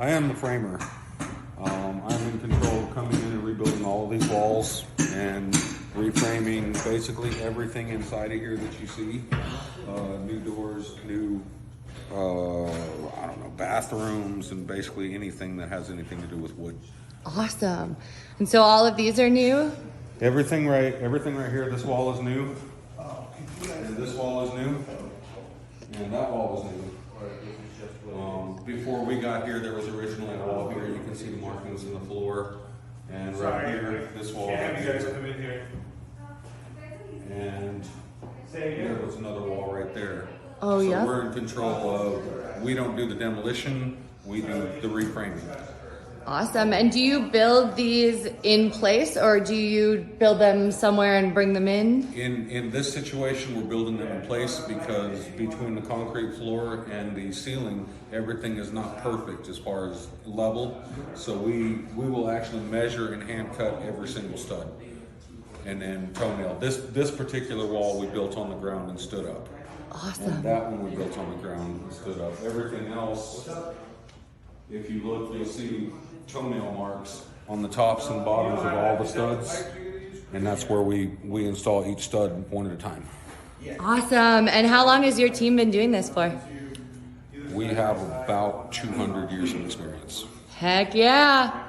I am the framer. I'm in control of coming in and rebuilding all of these walls and reframing basically everything inside of here that you see. New doors, new, I don't know, bathrooms, and basically anything that has anything to do with wood. Awesome. And so all of these are new? Everything right here. This wall is new, and this wall is new, and that wall is new. Before we got here, there was originally a wall here. You can see the markings in the floor, and right here, this wall. Can't have you guys come in here. And there was another wall right there. Oh, so yeah. We're in control of. We don't do the demolition. We do the reframing. Awesome. And do you build these in place, or do you build them somewhere and bring them in? In this situation, we're building them in place because between the concrete floor and the ceiling, everything is not perfect as far as level. So we will actually measure and hand cut every single stud and then toenail. This particular wall we built on the ground and stood up. Awesome. And that one we built on the ground and stood up. Everything else, if you look, you'll see toenail marks on the tops and bottoms of all the studs, and that's where we install each stud one at a time. Awesome. And how long has your team been doing this for? We have about 200 years of experience. Heck yeah.